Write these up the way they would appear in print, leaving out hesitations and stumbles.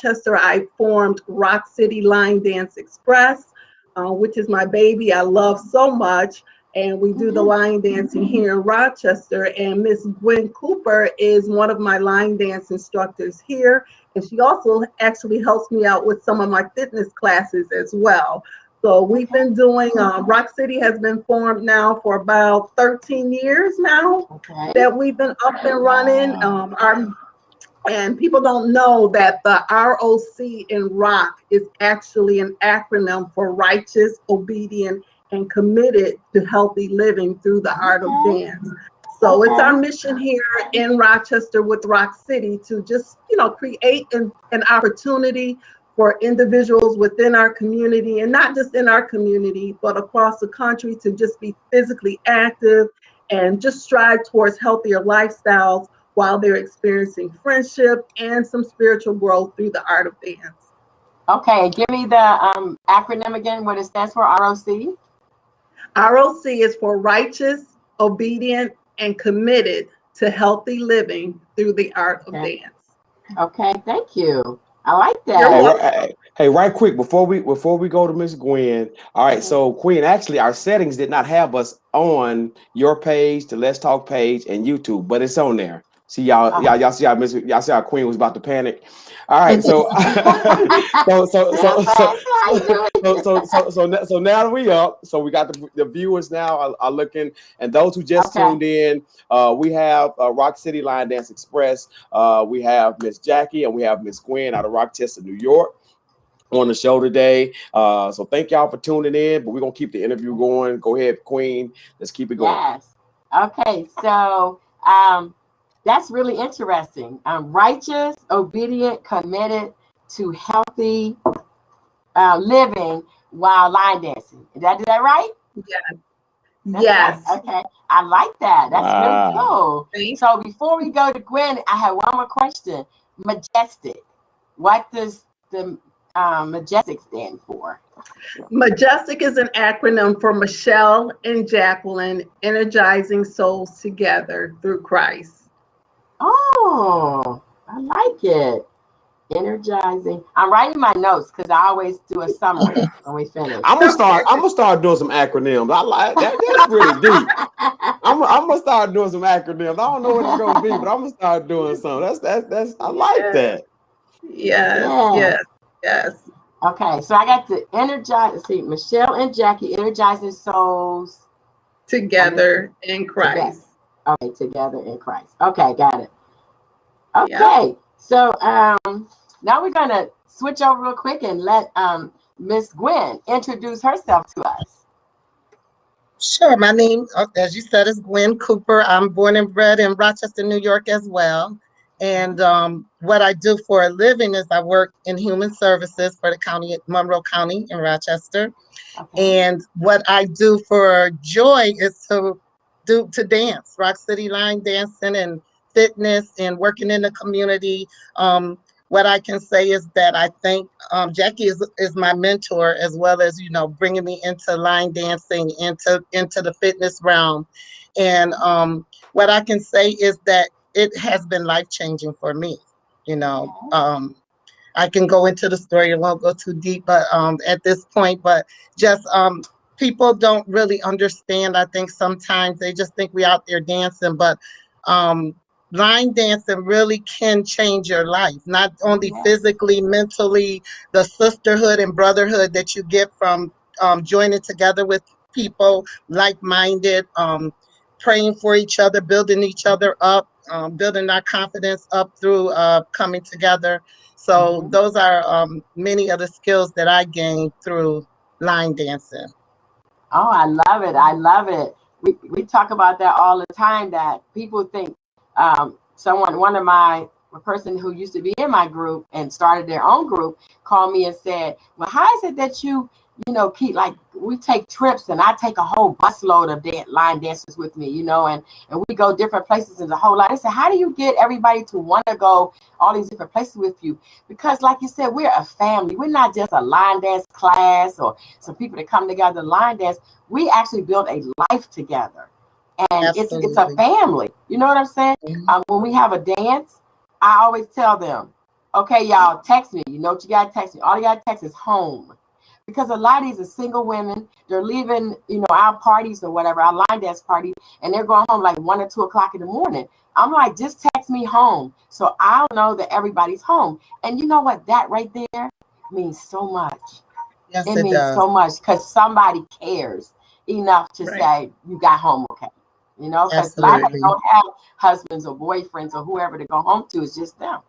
Rochester, I formed Rock City Line Dance Express, which is my baby I love so much. And we do the line dancing here in Rochester. And Miss Gwen Cooper is one of my line dance instructors here. And she also actually helps me out with some of my fitness classes as well. So we've been doing, Rock City has been formed now for about 13 years now that we've been up and running. And people don't know that the ROC in Rock is actually an acronym for Righteous, Obedient, and Committed to Healthy Living through the Art of Dance. So it's our mission here in Rochester with Rock City to just, create an opportunity for individuals within our community, and not just in our community, but across the country, to just be physically active and just strive towards healthier lifestyles while they're experiencing friendship and some spiritual growth through the art of dance. Okay, give me the acronym again, what it stands for, ROC? ROC is for Righteous, Obedient, and Committed to Healthy Living through the Art of Dance. Okay, thank you. I like that. Hey, right quick, before we go to Miss Gwen. All right, so Queen, actually our settings did not have us on your page, the Let's Talk page, and YouTube, but it's on there. See y'all see how Queen was about to panic. All right, so so now that we up, so we got the viewers now are looking, and those who just tuned in, we have Rock City Line Dance Express. We have Miss Jackie and we have Miss Gwen out of Rochester, New York, on the show today. So thank y'all for tuning in, but we're gonna keep the interview going. Go ahead, Queen. Let's keep it going. Yes. Okay, so that's really interesting. Righteous, obedient, committed to healthy living while line dancing. Is that right? Yeah. Yes. Right. Okay. I like that. That's really cool. So before we go to Gwen, I have one more question. Majestic. What does the Majestic stand for? Majestic is an acronym for Michelle and Jacqueline, energizing souls together through Christ. Oh, I like it. Energizing. I'm writing my notes because I always do a summary when we finish. I'm gonna start doing some acronyms. I like that. That's really deep. I'm gonna start doing some acronyms. I don't know what it's gonna be, but I'm gonna start doing some. That's I like that. Yes. Okay, so I got to energize. Let's see, Michelle and Jackie energizing souls together in Christ. Okay, together in Christ. Okay, got it. Okay, so now we're gonna switch over real quick and let Miss Gwen introduce herself to us. Sure. My name, as you said, is Gwen Cooper. I'm born and bred in Rochester, New York as well. And what I do for a living is I work in human services for the county, Monroe County in Rochester. Okay. And what I do for joy is to dance, Rock City line dancing and fitness and working in the community. What I can say is that I think Jackie is my mentor, as well as, bringing me into line dancing, into the fitness realm. And what I can say is that it has been life-changing for me. I can go into the story, I won't go too deep, but at this point, but just people don't really understand. I think sometimes they just think we out there dancing, but line dancing really can change your life, not only physically, mentally, the sisterhood and brotherhood that you get from joining together with people like-minded, praying for each other, building each other up, building our confidence up through coming together. So those are many of the skills that I gained through line dancing. Oh, I love it. I love it. We talk about that all the time, that people think a person who used to be in my group and started their own group called me and said, well, how is it that you keep, like, we take trips and I take a whole busload of line dancers with me, and we go different places in the whole lot. I said, how do you get everybody to want to go all these different places with you? Because like you said, we're a family. We're not just a line dance class or some people that come together to line dance. We actually build a life together. And it's a family. You know what I'm saying? When we have a dance, I always tell them, okay, y'all, text me. You know what you gotta text me. All you gotta text is home. Because a lot of these are single women. They're leaving, our parties or whatever, our line dance party, and they're going home like 1 or 2 o'clock in the morning. I'm like, just text me home, so I'll know that everybody's home. And you know what? That right there means so much. Yes, It it means does. so much because somebody cares enough to say you got home okay. Because a lot of Absolutely. them don't have husbands or boyfriends or whoever to go home to. It's just them.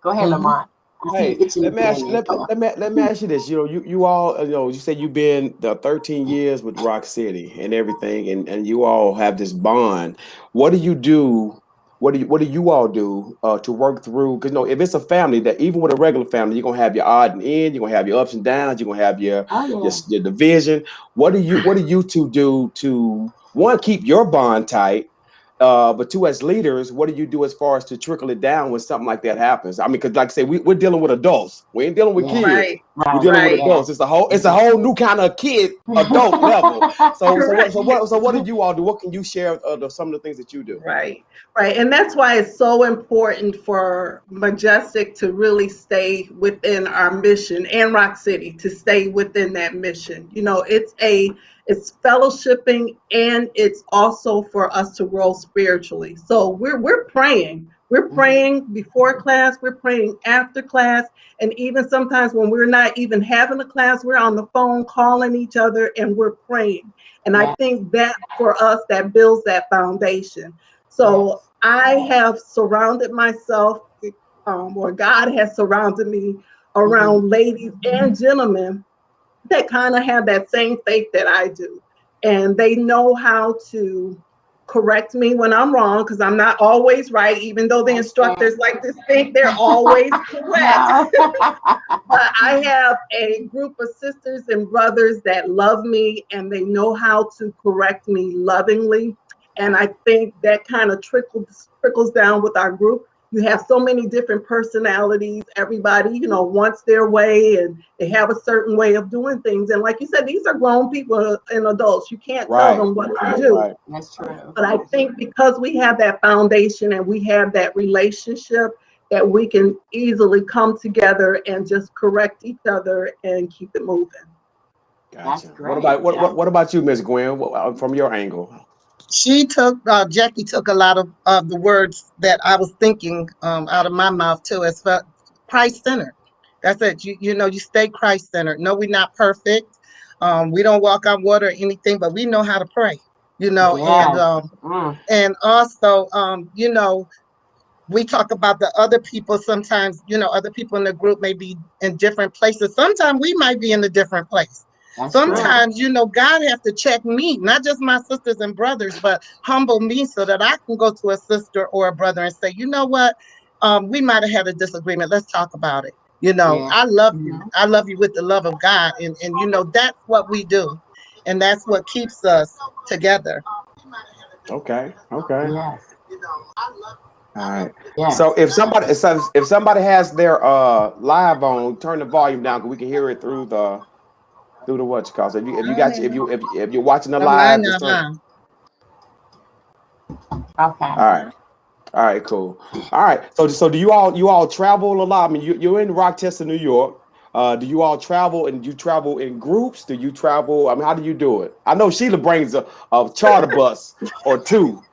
Go ahead, Mhm. Lamont. I see you Hey, itching let me ask you. again. Let me ask you this. You all. You said you've been the 13 years with Rock City and everything, and you all have this bond. What do you do? What do you all do to work through? Because if it's a family, that even with a regular family, you're gonna have your odd and end. You're gonna have your ups and downs. You're gonna have your Oh your division. What do you two do to one keep your bond tight? But two, as leaders, what do you do as far as to trickle it down when something like that happens? I mean, because like I say, we're dealing with adults. We ain't dealing with yeah. kids. Right, We're Right. dealing with right. adults. It's a whole new kind of kid adult level. So Correct. what do you all do? What can you share of some of the things that you do? Right, right. And that's why it's so important for Majestic to really stay within our mission and Rock City to stay within that mission. It's fellowshipping and it's also for us to grow spiritually. So we're praying. We're praying before class, we're praying after class, and even sometimes when we're not even having a class, we're on the phone calling each other and we're praying. And I Yes. think that for us, that builds that foundation. So I have surrounded myself, or God has surrounded me around ladies and gentlemen that kind of have that same faith that I do. And they know how to correct me when I'm wrong, because I'm not always right, even though the instructors like to think they're always correct. But I have a group of sisters and brothers that love me and they know how to correct me lovingly. And I think that kind of trickles down with our group. You have so many different personalities. Everybody, wants their way and they have a certain way of doing things. And like you said, these are grown people and adults. You can't tell them what to do. Right. That's true. But I think because we have that foundation and we have that relationship, that we can easily come together and just correct each other and keep it moving. Gotcha. That's great. What about you, Miss Gwen? From your angle? Jackie took a lot of the words that I was thinking out of my mouth too. It's Christ-centered. That's it. You stay Christ-centered. No, we're not perfect. We don't walk on water or anything, but we know how to pray. Yes. And also, we talk about the other people. Sometimes, other people in the group may be in different places. Sometimes we might be in a different place. That's Sometimes, God has to check me, not just my sisters and brothers, but humble me so that I can go to a sister or a brother and say, you know what, we might have had a disagreement. Let's talk about it. I love you. I love you with the love of God. And that's what we do. And that's what keeps us together. Okay. Yes. All right. Yes. So if somebody has their live on, turn the volume down because we can hear it through the what you call. So if you're watching the live, just turn. Okay. All right, cool. All right. So do you all travel a lot? I mean, you're in Rochester, New York. Do you all travel and you travel in groups? Do you travel? I mean, how do you do it? I know Sheila brings a charter bus or two.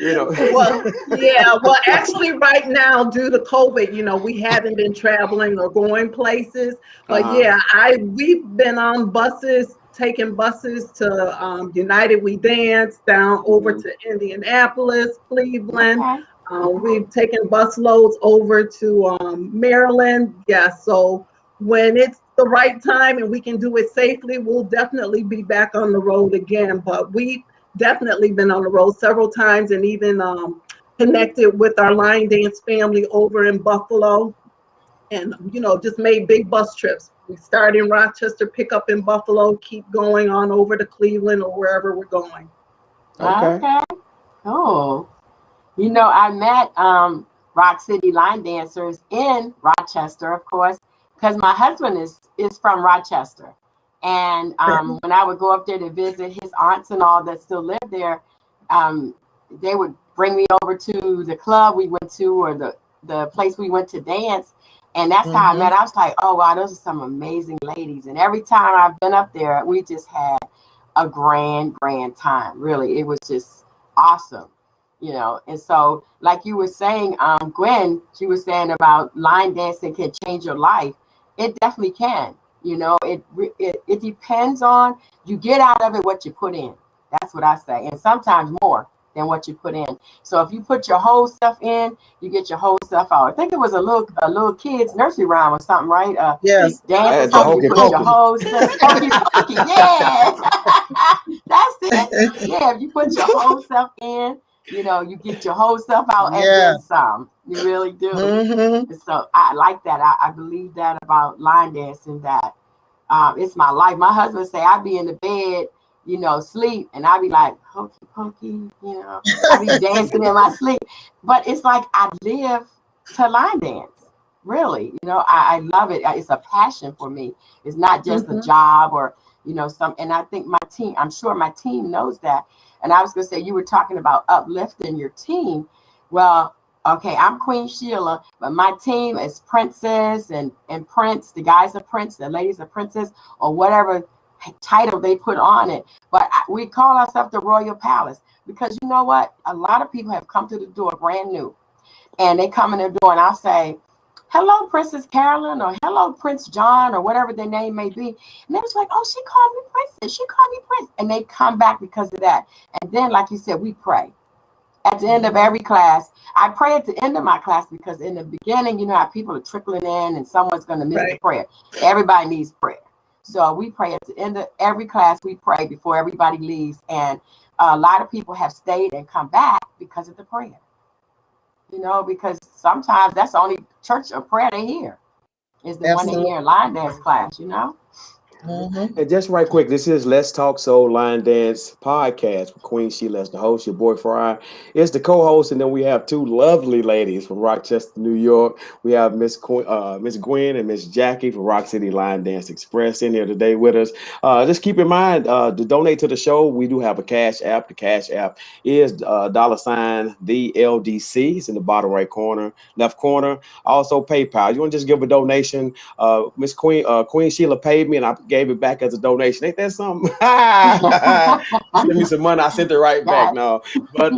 Well, yeah. Well, actually, right now, due to COVID, we haven't been traveling or going places. But yeah, we've been on buses, taking buses to United We Dance down over to Indianapolis, Cleveland. We've taken bus loads over to Maryland. Yeah. So when it's the right time and we can do it safely, we'll definitely be back on the road again. But we definitely been on the road several times and even connected with our line dance family over in Buffalo and just made big bus trips. We start in Rochester, pick up in Buffalo, keep going on over to Cleveland or wherever we're going. Okay. Cool. I met Rock City line dancers in Rochester, of course, because my husband is from Rochester. And when I would go up there to visit his aunts and all that still live there, they would bring me over to the club we went to or the place we went to dance. And that's how I met. I was like, oh, wow, those are some amazing ladies. And every time I've been up there, we just had a grand time. Really, it was just awesome, you know. And so, like you were saying, Gwen, she was saying about line dancing can change your life. It definitely can. You know, it depends on, you get out of it what you put in. That's what I say. And sometimes more than what you put in. So if you put your whole stuff in, you get your whole stuff out. I think it was a little kid's nursery rhyme or something, right? Yes. Dance or something, you put your whole stuff. Hokey pokey, yeah. That's it. Yeah, if you put your whole stuff in, you know, you get your whole stuff out and then some. You really do. So I like that. I believe that about line dancing, that it's my life. My husband say I be in the bed, you know, sleep, and I be like, hokey pokey, you know, I be dancing in my sleep. But it's like I live to line dance, really. You know, I love it. It's a passion for me. It's not just a job or, you know, and I think my team, I'm sure my team knows that. And I was going to say, you were talking about uplifting your team. Well, okay, I'm Queen Sheila, but my team is Princess and Prince. The guys are Prince, the ladies are Princess, or whatever title they put on it. But we call ourselves the Royal Palace, because you know what? A lot of people have come to the door brand new, and they come in the door and I'll say, hello, Princess Carolyn, or hello, Prince John, or whatever their name may be. And they was like, oh, she called me Princess. She called me Prince. And they come back because of that. And then, like you said, we pray. At the end of every class, I pray at the end of my class, because in the beginning, you know how people are trickling in and someone's going to miss the prayer. Everybody needs prayer. So we pray at the end of every class. We pray before everybody leaves. And a lot of people have stayed and come back because of the prayer. You know, because sometimes that's the only church or prayer they hear, is the one they hear in line dance class, you know? And just right quick, this is Let's Talk Soul Line Dance podcast with Queen Sheila as the host. Your boy Fry is the co-host, and then we have two lovely ladies from Rochester, New York. We have Miss Gwen and Miss Jackie from Rock City Line Dance Express in here today with us. Just keep in mind, to donate to the show, we do have a Cash App. The Cash App is $, the LDC. It's in the bottom right corner, left corner. Also PayPal. You want to just give a donation? Miss Queen Sheila paid me, and I gave it back as a donation. Ain't that something? Send me some money. I sent it right back. No, but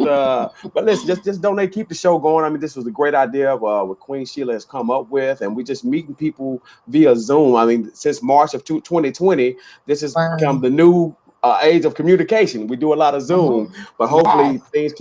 listen, just donate. Keep the show going. I mean, this was a great idea what Queen Sheila has come up with, and we just meeting people via Zoom. I mean, since March of 2020, this has become the new age of communication. We do a lot of Zoom, but hopefully things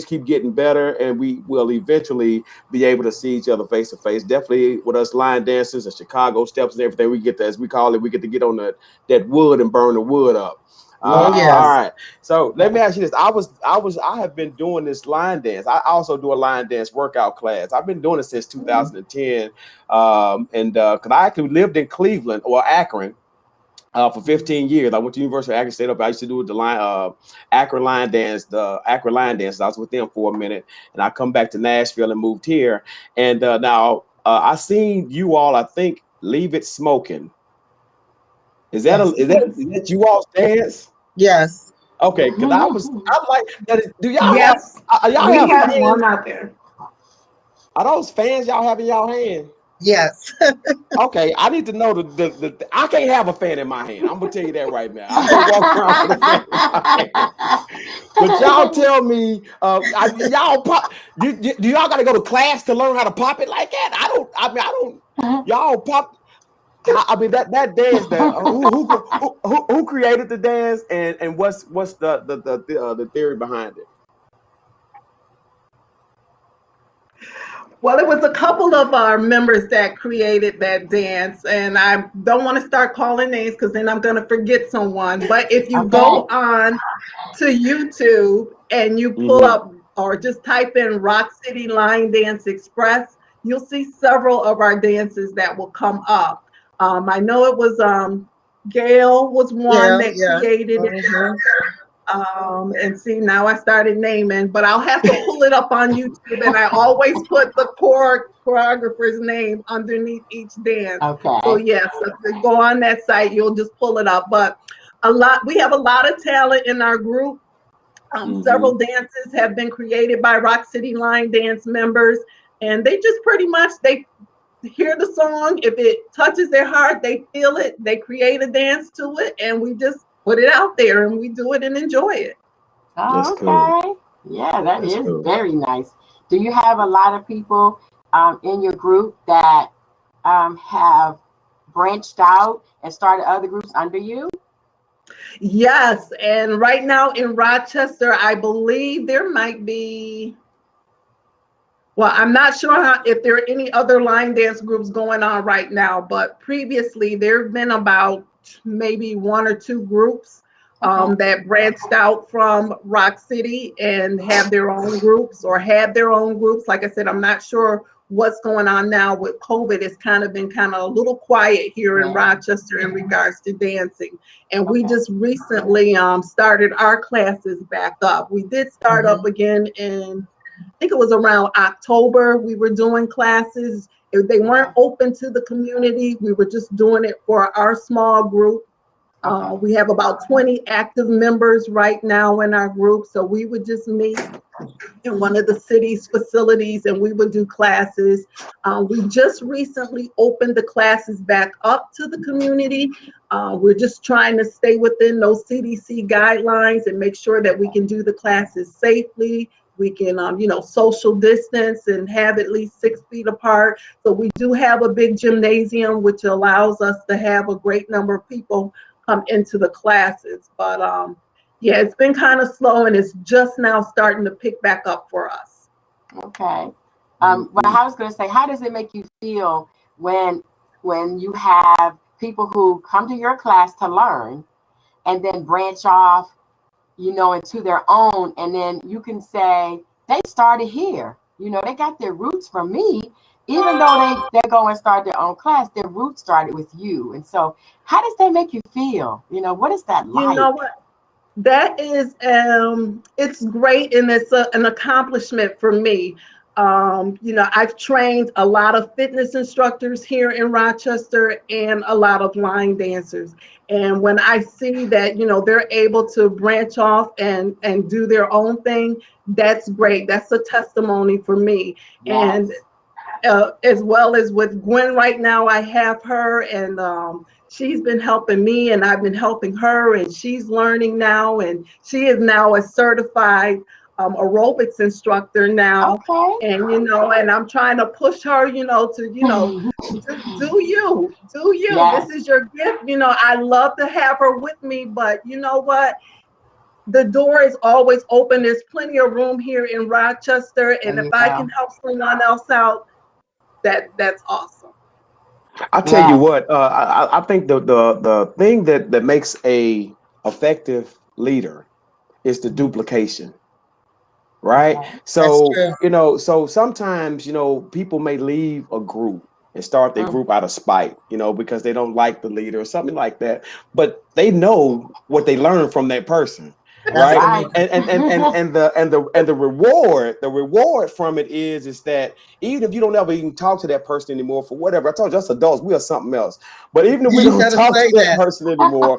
keep getting better, and we will eventually be able to see each other face to face. Definitely with us line dancers and Chicago steps and everything, we get to, as we call it, we get to get on that wood and burn the wood up. All right. So let me ask you this. I have been doing this line dance. I also do a line dance workout class. I've been doing it since 2010. And because I actually lived in Cleveland or Akron for 15 years. I went to University of Akron, stayed up. I used to do the Akron line dance, I was with them for a minute, and I come back to Nashville and moved here. And now I seen you all, I think, Leave It Smoking. Is that you all dance? Yes. Okay, because I'm like, do y'all we have one out there. Are those fans y'all have in y'all hand? Yes. Okay, I need to know the I can't have a fan in my hand. I'm gonna tell you that right now. I'm gonna walk around with a fan in my hand. But y'all tell me, y'all pop. Do y'all gotta go to class to learn how to pop it like that? I don't. Y'all pop. I mean that dance. Who created the dance, and what's the theory behind it? Well, it was a couple of our members that created that dance, and I don't want to start calling names because then I'm going to forget someone. But if you go on to YouTube and you pull up or just type in Rock City Line Dance Express, you'll see several of our dances that will come up. I know it was Gail was one that created it. And see, now I started naming, but I'll have to pull it up on YouTube, and I always put the choreographer's name underneath each dance. Okay. So yes, if you go on that site, you'll just pull it up. But we have a lot of talent in our group. Several dances have been created by Rock City Line Dance members, and they just pretty much they hear the song, if it touches their heart, they feel it, they create a dance to it, and we just put it out there and we do it and enjoy it. Oh, That's okay. cool. Yeah, that That's is cool. very nice. Do you have a lot of people in your group that have branched out and started other groups under you? Yes, and right now in Rochester, I believe there might be, well, I'm not sure if there are any other line dance groups going on right now, but previously there have been about maybe 1 or 2 groups that branched out from Rock City and have their own groups or had their own groups. Like I said, I'm not sure what's going on now with COVID. It's kind of been a little quiet here in Rochester in regards to dancing. And we just recently started our classes back up. We did start up again in, I think it was around October. We were doing classes. They weren't open to the community. We were just doing it for our small group. We have about 20 active members right now in our group. So we would just meet in one of the city's facilities and we would do classes. We just recently opened the classes back up to the community. We're just trying to stay within those CDC guidelines and make sure that we can do the classes safely. We can, social distance and have at least 6 feet apart. So we do have a big gymnasium, which allows us to have a great number of people come into the classes. But yeah, it's been kind of slow and it's just now starting to pick back up for us. Okay. Well, I was going to say, how does it make you feel when you have people who come to your class to learn and then branch off, into their own, and then you can say, they started here, they got their roots from me, even though they go and start their own class, their roots started with you. And so how does that make you feel? What is that like? You know what? That is, it's great, and it's an accomplishment for me. I've trained a lot of fitness instructors here in Rochester and a lot of line dancers. And when I see that, they're able to branch off and do their own thing, that's great. That's a testimony for me. Yes. And as well as with Gwen right now, I have her, and she's been helping me and I've been helping her, and she's learning now, and she is now a certified aerobics instructor now. Okay. And and I'm trying to push her, to do you. Yes. This is your gift. I love to have her with me, but you know what? The door is always open. There's plenty of room here in Rochester, and if I can help someone else out, that's awesome. I'll tell you what, I think the thing that makes a effective leader is the duplication, right? So, so sometimes, people may leave a group and start their group out of spite, because they don't like the leader or something like that, but they know what they learned from that person. Right. And the reward from it is that even if you don't ever even talk to that person anymore for whatever, I told you, us adults, we are something else. But even if we don't talk to that person anymore,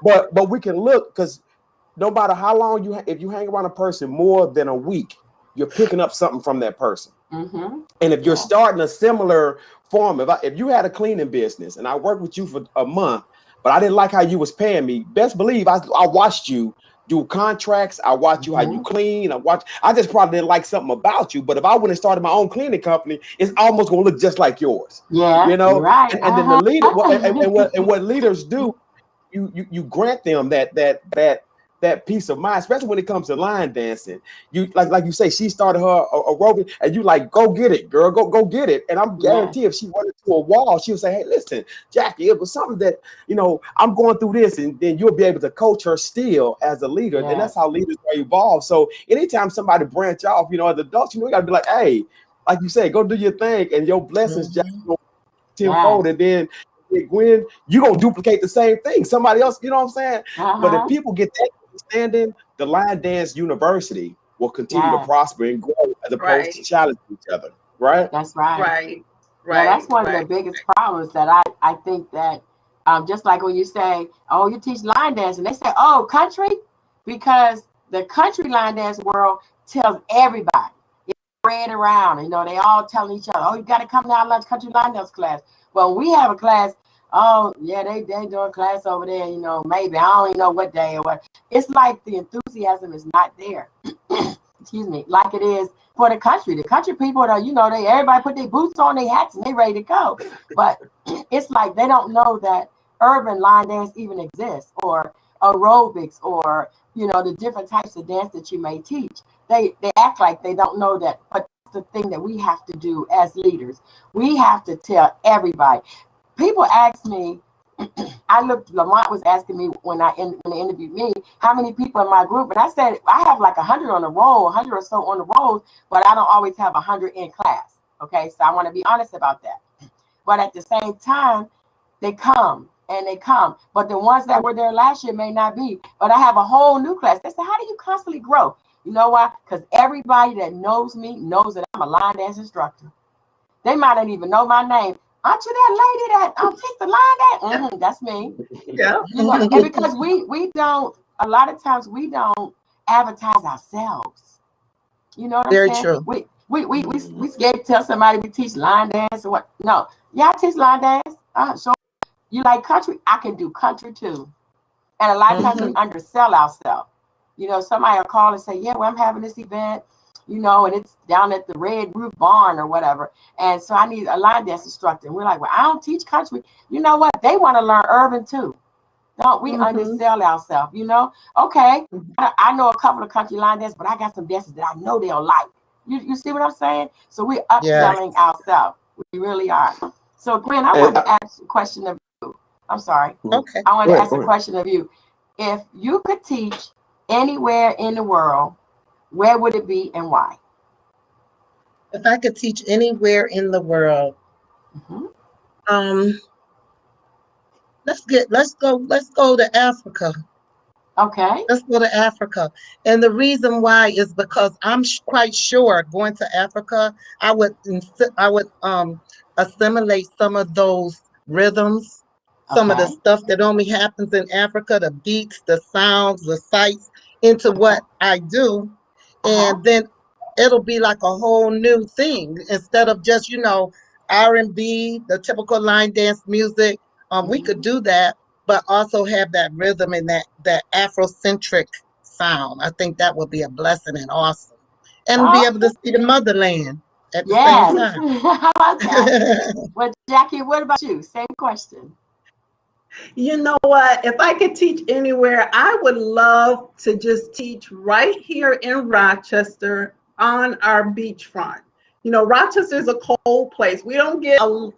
but we can look, because no matter how long if you hang around a person more than a week, you're picking up something from that person. And if you're starting a similar form, if you had a cleaning business and I worked with you for a month, but I didn't like how you was paying me, best believe I watched you do contracts. I watch you how you clean. I just probably didn't like something about you. But if I went and started my own cleaning company, it's almost gonna look just like yours. Yeah, right. And then the leader, and what leaders do, you grant them that peace of mind, especially when it comes to line dancing. You like you say, she started her aerobic, and you like, go get it, girl, go get it. And I'm guarantee if she went into a wall, she would say, hey, listen, Jackie, it was something that I'm going through this, and then you'll be able to coach her still as a leader. And that's how leaders are evolved. So anytime somebody branch off, as adults, you gotta be like, hey, like you say, go do your thing, and your blessings just go tenfold, and then Gwen, you're gonna duplicate the same thing. Somebody else, you know what I'm saying? But if people get that understanding, the Line Dance University will continue to prosper and grow as opposed to challenge each other. Right? That's right. Right. Yeah, that's one of the biggest problems that I think that just like when you say, oh, you teach line dance, and they say, oh, country, because the country line dance world tells everybody spread around. You know, they all telling each other, oh, you got to come to our lunch country line dance class. Well, we have a class. Oh, yeah, they doing class over there. You know, maybe I don't even know what day or what. It's like the enthusiasm is not there. Excuse me, like it is for the country. The country people are, you know, everybody put their boots on, their hats, and they ready to go. But it's like they don't know that urban line dance even exists, or aerobics, or, you know, the different types of dance that you may teach. They act like they don't know that, but that's the thing that we have to do as leaders. We have to tell everybody. People ask me, Lamont was asking me when they interviewed me, how many people in my group, and I said I have like 100 on the roll, 100 or so on the roll, but I don't always have 100 in class. Okay, so I want to be honest about that. But at the same time, they come, but the ones that were there last year may not be. But I have a whole new class. They say, how do you constantly grow? You know why? Because everybody that knows me knows that I'm a line dance instructor. They might not even know my name. Aren't you that lady that teach the line dance? That's me. Yeah. You know, and because we don't, a lot of times we don't advertise ourselves. You know what I'm Very saying? true. We scared to tell somebody we teach line dance or what? No, yeah, I teach line dance. So you like country? I can do country too. And a lot of times we undersell ourselves. You know, somebody will call and say, yeah, well, I'm having this event, you know, and it's down at the Red Roof Barn or whatever. And so I need a line dance instructor. And we're like, well, I don't teach country. You know what? They want to learn urban too. Don't we undersell ourselves, you know? Okay, I know a couple of country line dances, but I got some dances that I know they'll like. You see what I'm saying? So we're upselling ourselves. We really are. So Gwen, I want to ask a question of you. I'm sorry. Okay. I want to ask a question of you. If you could teach anywhere in the world, where would it be and why? If I could teach anywhere in the world, let's go to Africa. Okay. Let's go to Africa. And the reason why is because I'm quite sure going to Africa, I would assimilate some of those rhythms, some of the stuff that only happens in Africa, the beats, the sounds, the sights, into what I do. And then it'll be like a whole new thing instead of just, you know, R&B, the typical line dance music. We could do that, but also have that rhythm and that Afrocentric sound. I think that would be a blessing and awesome. And be able to see the motherland at the same time. How about that? Well, Jackie, what about you? Same question. You know what? If I could teach anywhere, I would love to just teach right here in Rochester on our beachfront. You know, Rochester is a cold place. We don't get a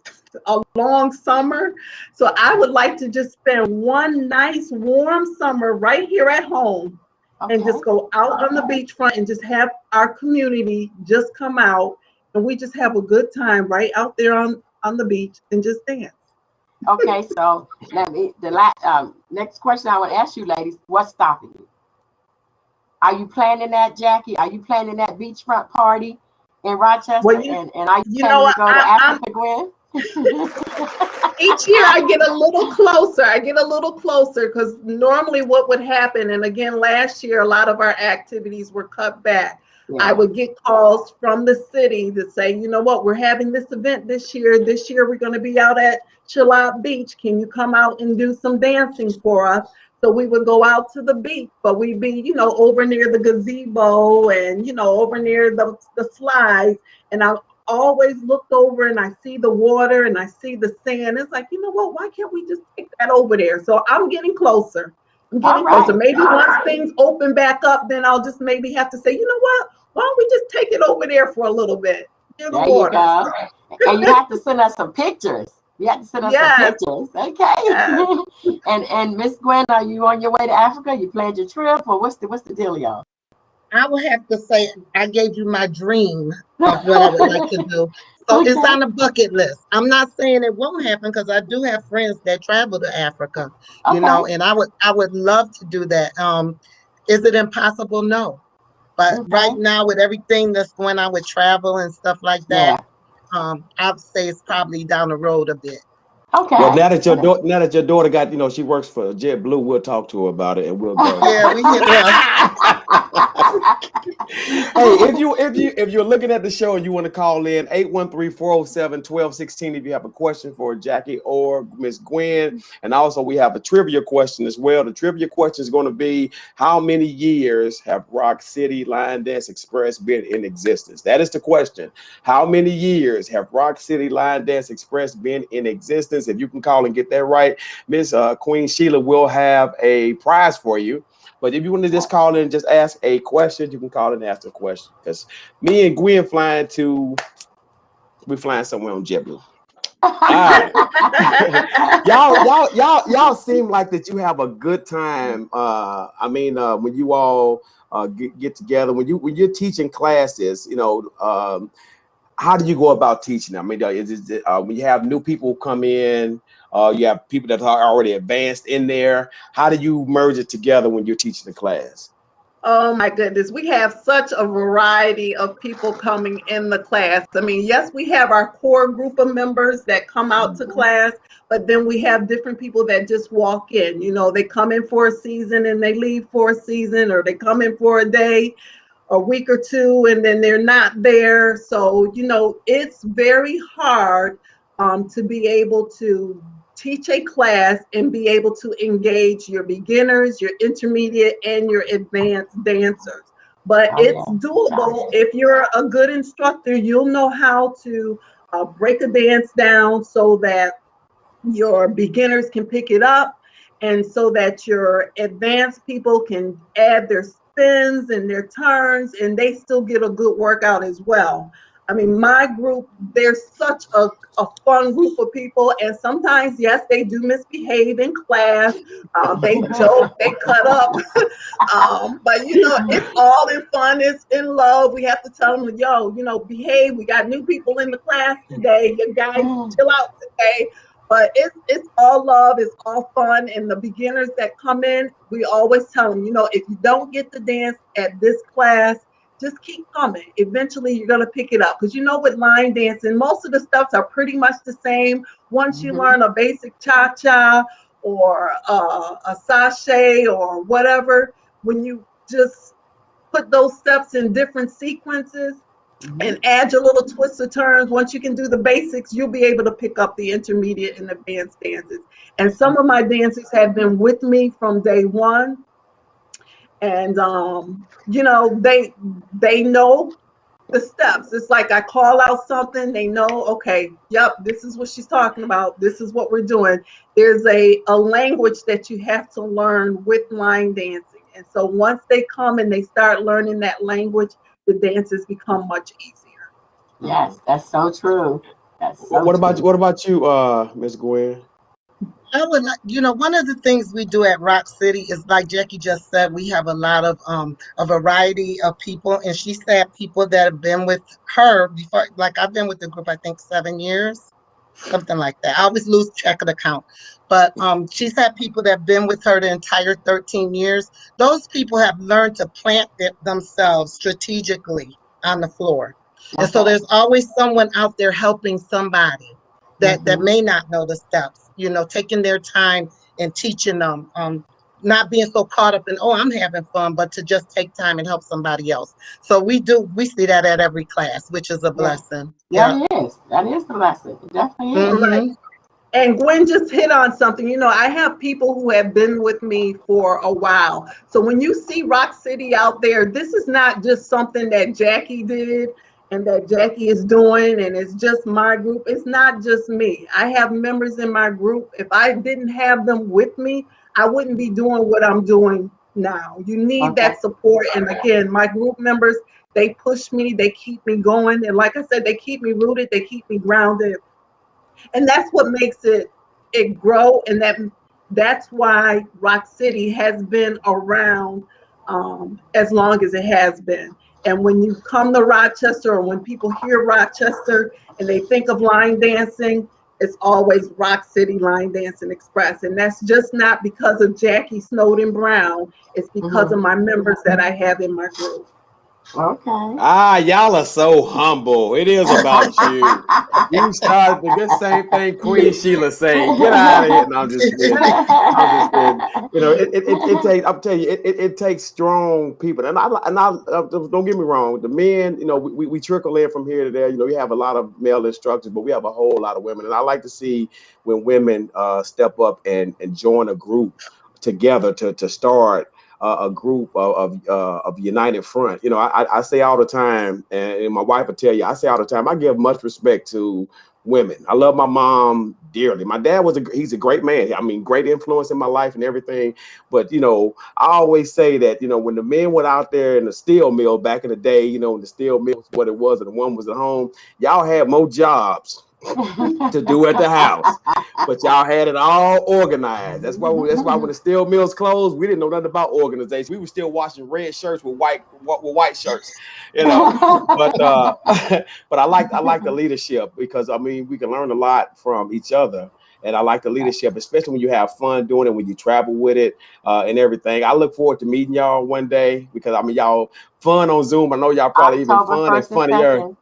long summer. So I would like to just spend one nice warm summer right here at home and just go out on the beachfront and just have our community just come out and we just have a good time right out there on the beach and just dance. Okay, so next question I want to ask you, ladies, what's stopping you? Are you planning that, Jackie? Are you planning that beachfront party in Rochester? Well, and are you planning to go to Africa, Gwen? Each year I get a little closer because normally what would happen, and again, last year, a lot of our activities were cut back. Yeah. I would get calls from the city to say, you know what, we're having this event this year. This year we're going to be out at Chill Out Beach. Can you come out and do some dancing for us? So we would go out to the beach, but we'd be, you know, over near the gazebo and, you know, over near the slides. And I always looked over and I see the water and I see the sand. It's like, you know what, why can't we just take that over there? So I'm getting closer. Closer. Maybe once things open back up, then I'll just maybe have to say, you know what? Why don't we just take it over there for a little bit? There you go. And you have to send us some pictures. You have to send us some pictures. Okay. Yes. and Miss Gwen, are you on your way to Africa? You planned your trip, or what's the deal, y'all? I would have to say I gave you my dream of what I would like to do. So it's on the bucket list. I'm not saying it won't happen because I do have friends that travel to Africa, you know, and I would love to do that. Is it impossible? No. But right now with everything that's going on with travel and stuff like that, I would say it's probably down the road a bit. Okay. Well, now that your daughter got, you know, she works for JetBlue, we'll talk to her about it and we'll go. Yeah, we can. if you're looking at the show and you want to call in 813-407-1216 if you have a question for Jackie or Miss Gwen. And also we have a trivia question as well. The trivia question is going to be, how many years have Rock City Line Dance Express been in existence? That is the question. How many years have Rock City Line Dance Express been in existence? If you can call and get that right, Miss Queen Sheila will have a prize for you. But if you want to just call in and just ask a question, you can call in and ask a question. Because me and Gwen we're flying somewhere on JetBlue. All right. y'all seem like that you have a good time. When you all get together, when you're teaching classes, how do you go about teaching? I mean, is it when you have new people come in, you have people that are already advanced in there? How do you merge it together when you're teaching the class? Oh my goodness, we have such a variety of people coming in the class. I mean, yes, we have our core group of members that come out to class, but then we have different people that just walk in. They come in for a season and they leave for a season, or they come in for a day, a week or two, and then they're not there. So, it's very hard to be able to teach a class and be able to engage your beginners, your intermediate, and your advanced dancers. But it's doable. If you're a good instructor, you'll know how to break a dance down so that your beginners can pick it up, and so that your advanced people can add their spins and their turns, and they still get a good workout as well. I mean, my group, they're such a fun group of people, and sometimes, yes, they do misbehave in class. They joke, they cut up, but it's all in fun. It's in love. We have to tell them, behave. We got new people in the class today. You guys chill out today. But it's all love. It's all fun. And the beginners that come in, we always tell them, if you don't get the dance at this class, just keep coming. Eventually, you're going to pick it up. Because with line dancing, most of the stuffs are pretty much the same. Once you learn a basic cha-cha or a sashay or whatever, when you just put those steps in different sequences and add your little twists or turns, once you can do the basics, you'll be able to pick up the intermediate and advanced dances. And some of my dancers have been with me from day one. And, they know the steps. It's like I call out something, they know, okay, yep, this is what she's talking about. This is what we're doing. There's a language that you have to learn with line dancing. And so once they come and they start learning that language, the dances become much easier. Yes, that's so true. What about you, Ms. Gwen? I would like, one of the things we do at Rock City is, like Jackie just said, we have a lot of a variety of people, and she's had people that have been with her before. Like, I've been with the group, I think 7 years, something like that. I always lose track of the count, but she's had people that have been with her the entire 13 years. Those people have learned to plant themselves strategically on the floor, and so there's always someone out there helping somebody that may not know the steps. Taking their time and teaching them, not being so caught up in, I'm having fun, but to just take time and help somebody else. So we see that at every class, which is a blessing. Yeah, that is the blessing. It definitely is. Right. And Gwen just hit on something. I have people who have been with me for a while. So when you see Rock City out there, this is not just something that Jackie did and that Jackie is doing, and it's just my group. It's not just me. I have members in my group. If I didn't have them with me, I wouldn't be doing what I'm doing now. You need that support. And again, my group members, they push me, they keep me going. And like I said, they keep me rooted, they keep me grounded. And that's what makes it grow. And that's why Rock City has been around as long as it has been. And when you come to Rochester, or when people hear Rochester and they think of line dancing, it's always Rock City Line Dancing Express. And that's just not because of Jackie Snowden Brown. It's because of my members that I have in my group. Okay. Ah, y'all are so humble. It is about you. You started the same thing Queen Sheila saying. Get out of here. No, I'm just kidding. I'm just kidding. You know, it takes. I'm telling you, it takes strong people. And I don't get me wrong. The men, you know, we trickle in from here to there. You know, we have a lot of male instructors, but we have a whole lot of women. And I like to see when women step up and join a group together to start a group of united front. You know, I say all the time, and my wife will tell you, I say all the time, I give much respect to women. I love my mom dearly. My dad he's a great man. I mean, great influence in my life and everything. But, you know, I always say that, you know, when the men went out there in the steel mill back in the day, you know, when the steel mill was what it was and the woman was at home, y'all had more jobs to do at the house, but y'all had it all organized. That's why when the steel mills closed, we didn't know nothing about organization. We were still washing red shirts with white shirts, you know. But but I like the leadership, because I mean we can learn a lot from each other. And I like the leadership, especially when you have fun doing it, when you travel with it and everything. I look forward to meeting y'all one day, because I mean y'all fun on Zoom. I know y'all probably October even fun and 1st and funnier. 2nd.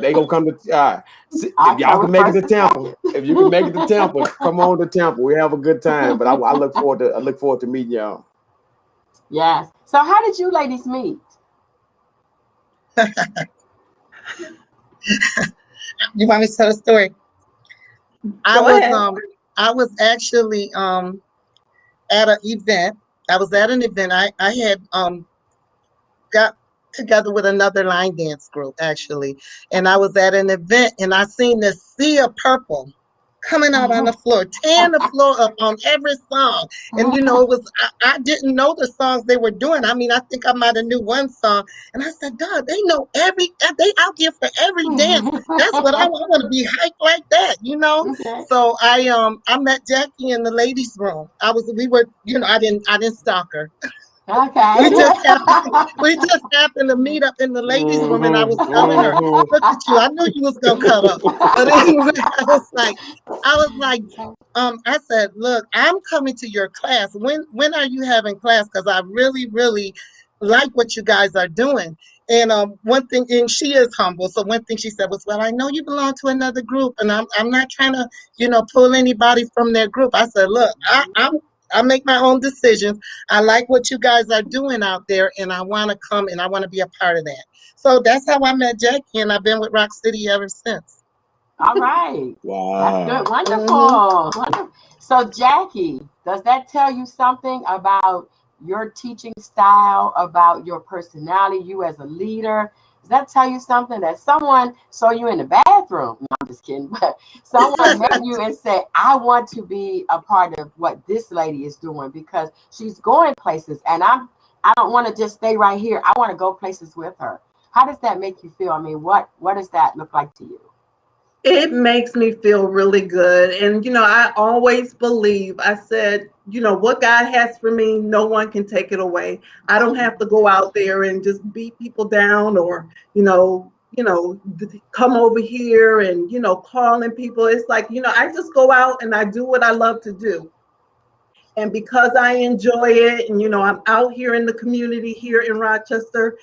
They gonna come to if y'all can make it to Tampa. If you can make it to Tampa, come on to Tampa. We have a good time. But I look forward to meeting y'all. Yes. So how did you ladies meet? You want me to tell the story? I was actually at an event. I was at an event. I had got together with another line dance group actually, and I was at an event and I seen this sea of purple coming out on the floor, tearing the floor up on every song. And you know, it was I didn't know the songs they were doing. I mean, I think I might have knew one song, and I said, "God, they know they out here for every dance. That's what I want to be hyped like that, you know." Okay. So I met Jackie in the ladies' room. We were, you know, I didn't stalk her. Okay. We just happened to meet up in the ladies' room, and I was telling her, "Look at you! I knew you was gonna cut up." But anyway, I was like, I said, "Look, I'm coming to your class. When are you having class? Because I really, really like what you guys are doing." And one thing, and she is humble. So one thing she said was, "Well, I know you belong to another group, and I'm not trying to, you know, pull anybody from their group." I said, "Look, I make my own decisions. I like what you guys are doing out there, and I want to come and I want to be a part of that." So that's how I met Jackie, and I've been with Rock City ever since. All right. Wow. That's good. Wonderful. Wonderful. So Jackie, does that tell you something about your teaching style, about your personality, you as a leader? Does that tell you something that someone saw you in the bathroom? No, I'm just kidding. But someone met you and said, "I want to be a part of what this lady is doing because she's going places, and I don't want to just stay right here. I want to go places with her." How does that make you feel? I mean, what does that look like to you? It makes me feel really good. And, you know, I always believe, I said, you know, what God has for me, no one can take it away. I don't have to go out there and just beat people down or, come over here and, calling people. It's like, I just go out and I do what I love to do. And because I enjoy it and, I'm out here in the community here in Rochester,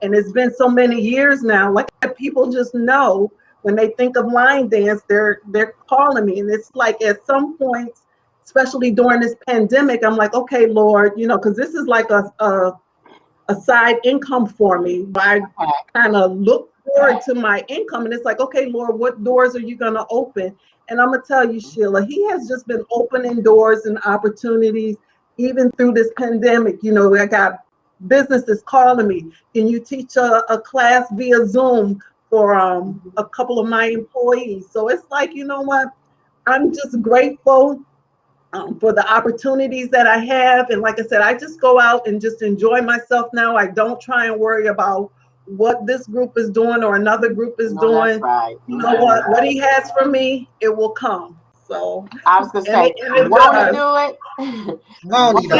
and it's been so many years now, like people just know when they think of line dance, they're calling me. And it's like at some points, especially during this pandemic, I'm like, okay, Lord, because this is like a side income for me. I kind of look forward to my income, and it's like, okay, Lord, what doors are you going to open? And I'm going to tell you, Sheila, he has just been opening doors and opportunities even through this pandemic. I got businesses calling me. Can you teach a class via Zoom for a couple of my employees? So it's like, you know what? I'm just grateful for the opportunities that I have. And like I said, I just go out and just enjoy myself now. I don't try and worry about what this group is doing or another group is doing. Right. You know what he has for me, it will come. So I was gonna say, won't he do it? Won't he do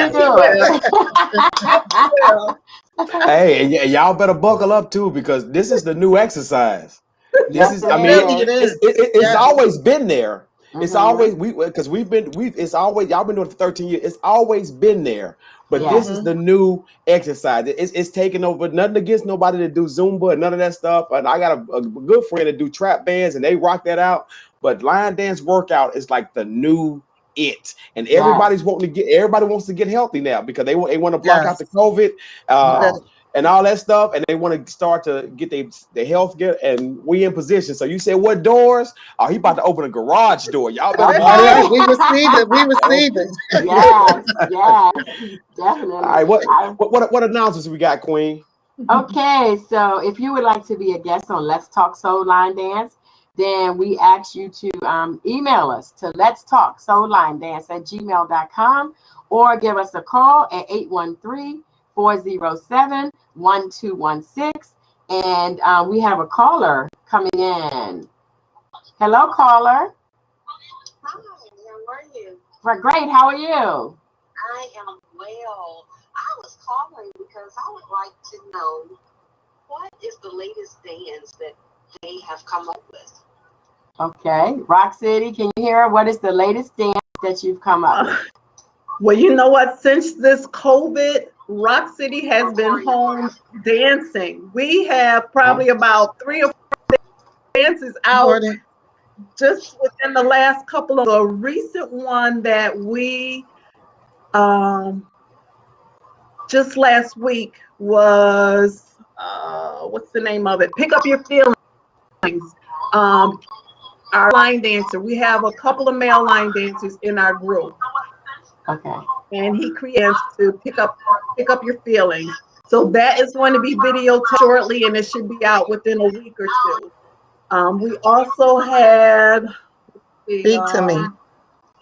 it? Hey, y'all better buckle up too, because this is the new exercise. This is, I mean, it's always been there. It's always because it's always y'all been doing it for 13 years. It's always been there. But this is the new exercise. It's taking over. Nothing against nobody to do Zumba, none of that stuff. And I got a good friend that do trap bands, and they rock that out. But line dance workout is like the new it, and everybody wants to get healthy now because they want to block out the COVID. And all that stuff, and they want to start to get their health get, and we in position. So you said what doors? Oh, he about to open a garage door. Y'all better be ready. We receive it. We receive it. Yes, definitely. All right, what announcements we got, Queen? Okay, so if you would like to be a guest on Let's Talk Soul Line Dance, then we ask you to email us to Let's Talk Soul Line Dance at gmail.com, or give us a call at 813-407-1216. And we have a caller coming in. Hello, caller. Hi, how are you? We're great. How are you? I am well. I was calling because I would like to know what is the latest dance that they have come up with. Okay, Rock City, can you hear? What is the latest dance that you've come up with? Well, you know what? Since this COVID, Rock City has been home dancing. We have probably about 3 or 4 dances out just within the last couple of. The recent one that we just last week was what's the name of it? Pick Up Your Feelings. Our line dancer. We have a couple of male line dancers in our group. Okay. And he creates to pick up your feelings. So that is going to be videoed shortly, and it should be out within a week or two. We also had Speak to Me.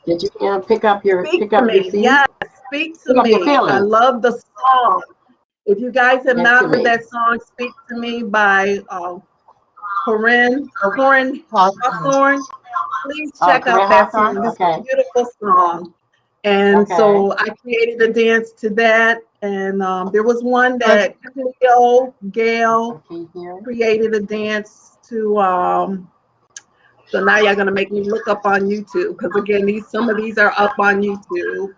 Did you pick up your feet? Yes, Speak to Me. I love the song. If you guys have not heard that song, Speak to Me by Corinne Hawthorne, please check out that song. It's a beautiful song. And so I created a dance to that. And there was one that Gail created a dance to. So now you're going to make me look up on YouTube, because again, some of these are up on YouTube.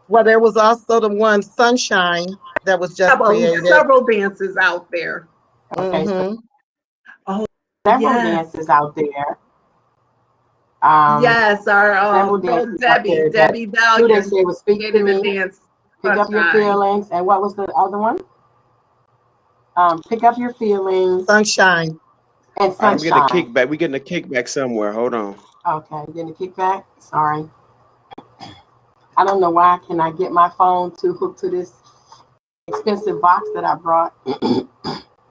Well, there was also the one Sunshine that was just created. Several dances out there. Okay. Several dances out there. Yes, our Debbie Valiant was Speak to Me, dance. Pick Up Your Feelings, and what was the other one? Pick Up Your Feelings, Sunshine, and Sunshine. We getting a kickback. We getting a kickback somewhere. Hold on. Okay, getting a kickback. Sorry. I don't know why can I get my phone to hook to this expensive box that I brought. All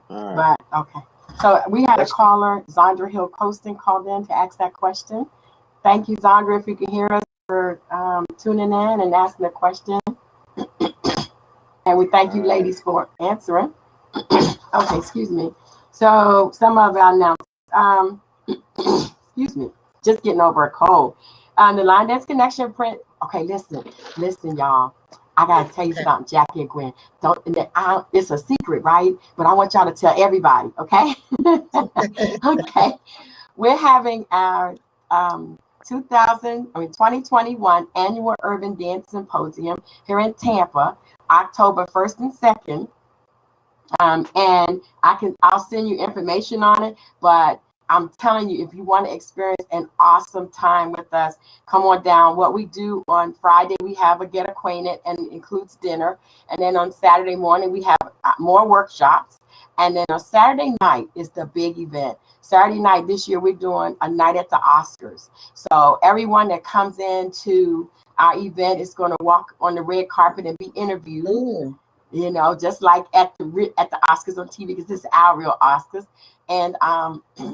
right. But okay. So we had a caller, Zandra Hill Coaston, called in to ask that question. Thank you, Zandra, if you can hear us, for tuning in and asking the question. And we thank you, ladies, for answering. Okay, excuse me. So some of our announcements, excuse me, just getting over a cold. The Line Dance Connection print. Okay, listen, y'all. I gotta tell you something, Jackie and Gwen. It's a secret, right? But I want y'all to tell everybody, okay? Okay. We're having our 2021 annual Urban Dance Symposium here in Tampa, October 1st and 2nd. And I'll send you information on it, but I'm telling you, if you want to experience an awesome time with us, come on down. What we do on Friday, we have a Get Acquainted, and it includes dinner. And then on Saturday morning, we have more workshops. And then on Saturday night is the big event. Saturday night this year, we're doing a night at the Oscars. So everyone that comes into our event is going to walk on the red carpet and be interviewed. Ooh. You know, just like at the Oscars on TV, because this is our real Oscars. And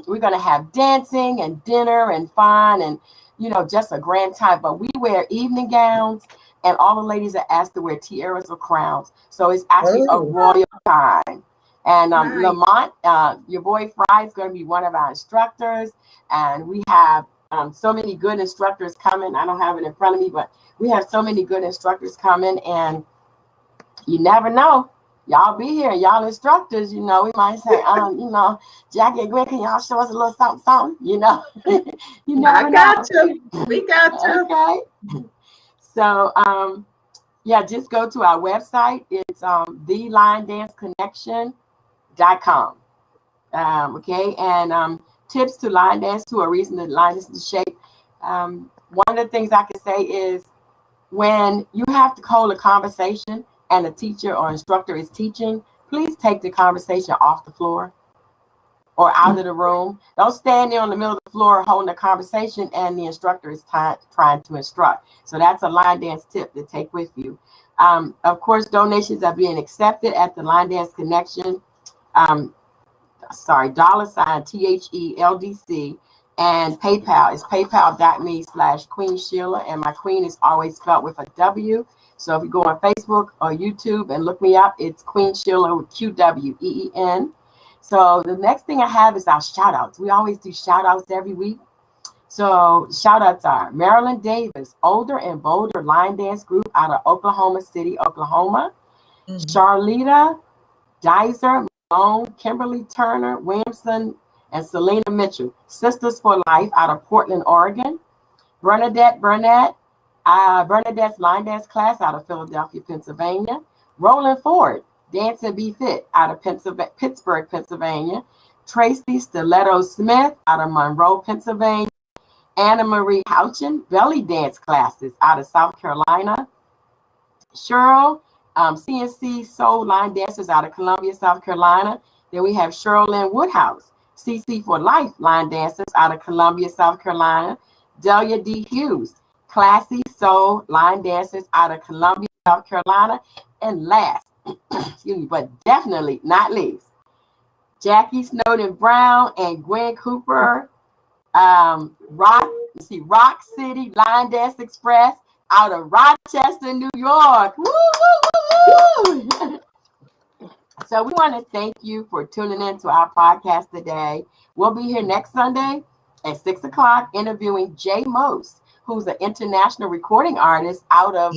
we're going to have dancing and dinner and fun and, you know, just a grand time. But we wear evening gowns, and all the ladies are asked to wear tiaras or crowns. So it's actually a royal time. And Lamont, your boy Fry, is going to be one of our instructors. And we have so many good instructors coming. I don't have it in front of me, but we have so many good instructors coming. And you never know. y'all be here, y'all instructors, we might say, Jackie and Gwen, can y'all show us a little something, I got you. We got you. Okay. So, just go to our website. It's thelinedanceconnection.com. Okay, and tips to line dance to a reason to line dance to shape. One of the things I can say is when you have to hold a conversation and a teacher or instructor is teaching, please take the conversation off the floor or out of the room. Don't stand there on the middle of the floor holding a conversation and the instructor is trying to instruct. So that's a line dance tip to take with you. Of course, donations are being accepted at the Line Dance Connection. $, THELDC, and PayPal is paypal.me/Queen Sheila, and my Queen is always spelled with a W. So if you go on Facebook or YouTube and look me up, it's Queen Sheila with QWEEN. So the next thing I have is our shout outs. We always do shout outs every week. So shout outs are Marilyn Davis, Older and Bolder Line Dance Group out of Oklahoma City, Oklahoma. Charlita Dizer, Malone, Kimberly Turner, Williamson, and Selena Mitchell, Sisters for Life out of Portland, Oregon. Bernadette Burnett, Bernadette's line dance class out of Philadelphia, Pennsylvania. Roland Ford, Dance and Be Fit out of Pittsburgh, Pennsylvania. Tracy Stiletto Smith out of Monroe, Pennsylvania. Anna Marie Houchin, belly dance classes out of South Carolina. Cheryl, CNC Soul Line Dancers out of Columbia, South Carolina. Then we have Sherilyn Woodhouse, CC for Life Line Dancers out of Columbia, South Carolina. Delia D. Hughes, Classy Soul Line Dancers out of Columbia, South Carolina. And last, but definitely not least, Jackie Snowden Brown and Gwen Cooper, Rock City Line Dance Express out of Rochester, New York. Woo, woo, woo, woo. So we want to thank you for tuning in to our podcast today. We'll be here next Sunday at 6 o'clock interviewing Jay Most, who's an international recording artist out of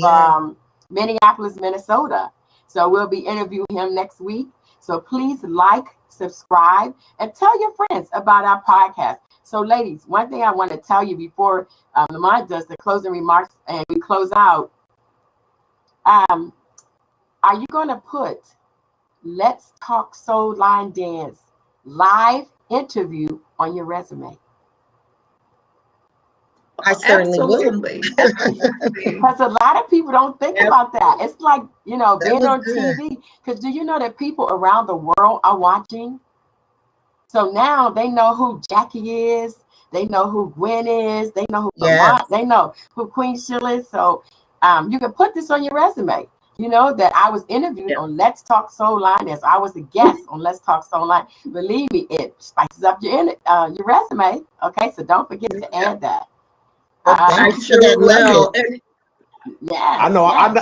Minneapolis, Minnesota. So we'll be interviewing him next week. So please like, subscribe, and tell your friends about our podcast. So ladies, one thing I want to tell you before Lamont does the closing remarks and we close out, are you going to put Let's Talk Soul Line Dance live interview on your resume? I certainly will. Because a lot of people don't think about that. It's like, being on TV. Because do you know that people around the world are watching? So now they know who Jackie is. They know who Gwen is. They know who Lamont. They know who Queen Sheila is. So you can put this on your resume. That I was interviewed on Let's Talk Soul Line Dance. I was a guest on Let's Talk Soul Line. Believe me, it spices up your resume. Okay, so don't forget to add that. I sure will. Yeah, I know. I'm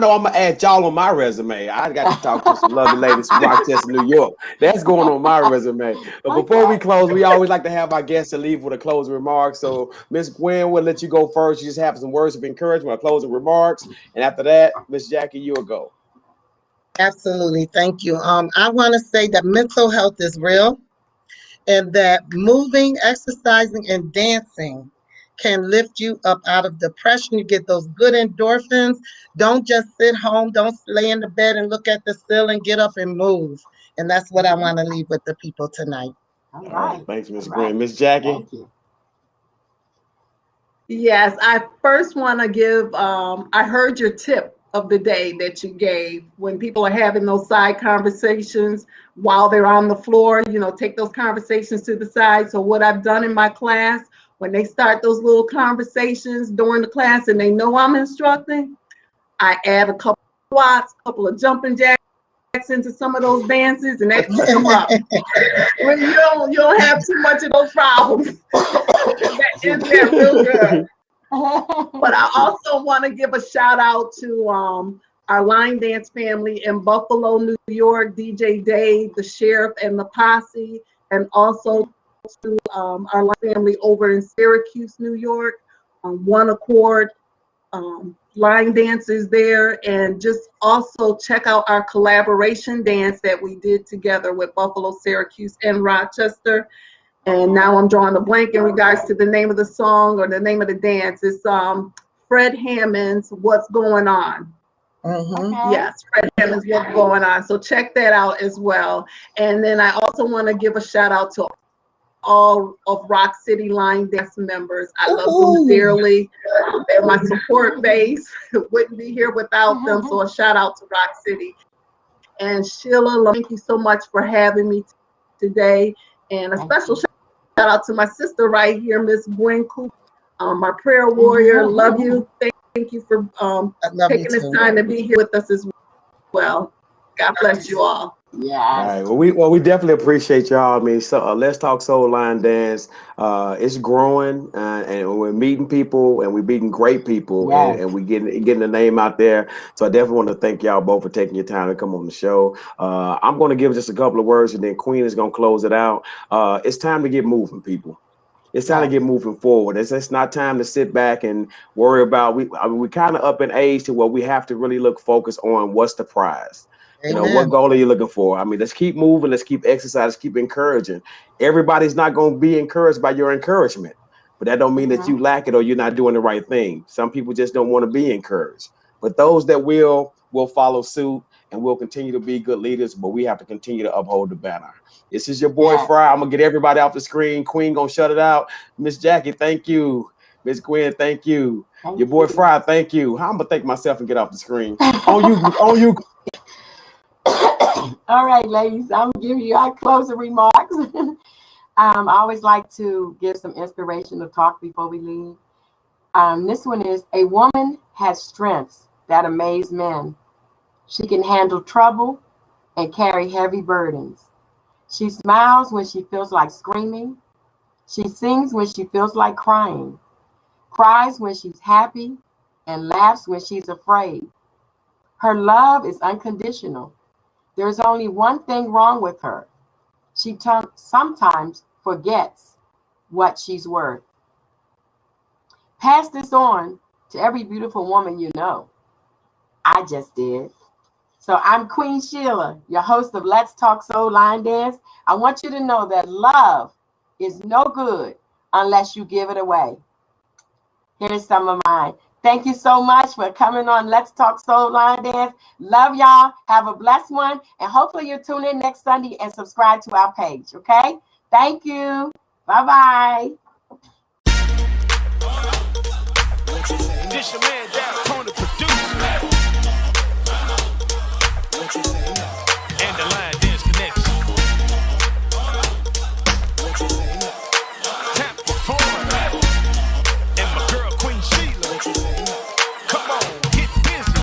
gonna add y'all on my resume. I got to talk to some lovely ladies from Rochester, New York. That's going on my resume. But before we close, we always like to have our guests to leave with a closing remark. So, Miss Gwen, we'll let you go first. You just have some words of encouragement or closing remarks, and after that, Miss Jackie, you'll go. Absolutely, thank you. I want to say that mental health is real, and that moving, exercising, and dancing can lift you up out of depression. You get those good endorphins. Don't just sit home. Don't lay in the bed and look at the ceiling. Get up and move. And that's what I want to leave with the people tonight. All right. Thanks, Miss Gwen. Miss Jackie. Thank you. Yes, I first want to give, I heard your tip of the day that you gave when people are having those side conversations while they're on the floor, take those conversations to the side. So what I've done in my class, when they start those little conversations during the class and they know I'm instructing, I add a couple of squats, a couple of jumping jacks into some of those dances, and they put them up. When you don't have too much of those problems. Isn't that real good? But I also want to give a shout out to our line dance family in Buffalo, New York, DJ Dave, the Sheriff, and the Posse, and also to our family over in Syracuse, New York, One Accord line dancers there, and just also check out our collaboration dance that we did together with Buffalo, Syracuse, and Rochester. And now I'm drawing a blank in regards to the name of the song or the name of the dance. It's Fred Hammond's What's Going On. Mm-hmm. Yes, Fred Hammond's What's Going On. So check that out as well. And then I also want to give a shout out to all of Rock City Line Dance members. I love them dearly. They're my support base. Wouldn't be here without them. So a shout out to Rock City. And Sheila, thank you so much for having me today. And a special shout out to my sister right here, Miss Gwen Cooper, my prayer warrior. Love you. Thank you for taking this time to be here with us as well. God bless you all. Yes. All right. Well, we definitely appreciate y'all. I mean, so Let's Talk Soul Line Dance. It's growing, and we're meeting people, and we're meeting great people, Yes. and we getting the name out there. So I definitely want to thank y'all both for taking your time to come on the show. I'm going to give just a couple of words, and then Queen is going to close it out. It's time to get moving, people. It's time to get moving forward. It's not time to sit back and worry about. We kind of up in age to where we have to really focus on what's the prize. You know, what goal are you looking for? I mean, let's keep moving. Let's keep exercising. Keep encouraging. Everybody's not going to be encouraged by your encouragement, but that don't mean that you lack it or you're not doing the right thing. Some people just don't want to be encouraged, but those that will follow suit, and we'll continue to be good leaders, but we have to continue to uphold the banner. This is your boy Fry. I'm going to get everybody off the screen. Queen going to shut it out. Miss Jackie, thank you. Miss Gwen, thank you. Your boy Fry, thank you. I'm going to thank myself and get off the screen. On you. All right, ladies, I'm gonna give you our closing remarks. I always like to give some inspirational talk before we leave. This one is: a woman has strengths that amaze men. She can handle trouble and carry heavy burdens. She smiles when she feels like screaming. She sings when she feels like crying, cries when she's happy, and laughs when she's afraid. Her love is unconditional. There's only one thing wrong with her. She sometimes forgets what she's worth. Pass this on to every beautiful woman you know. I just did. So I'm Queen Sheila, your host of Let's Talk Soul Line Dance. I want you to know that love is no good unless you give it away. Here's some of mine. Thank you so much for coming on Let's Talk Soul Line Dance. Love y'all. Have a blessed one. And hopefully you'll tune in next Sunday and subscribe to our page. Okay? Thank you. Bye-bye.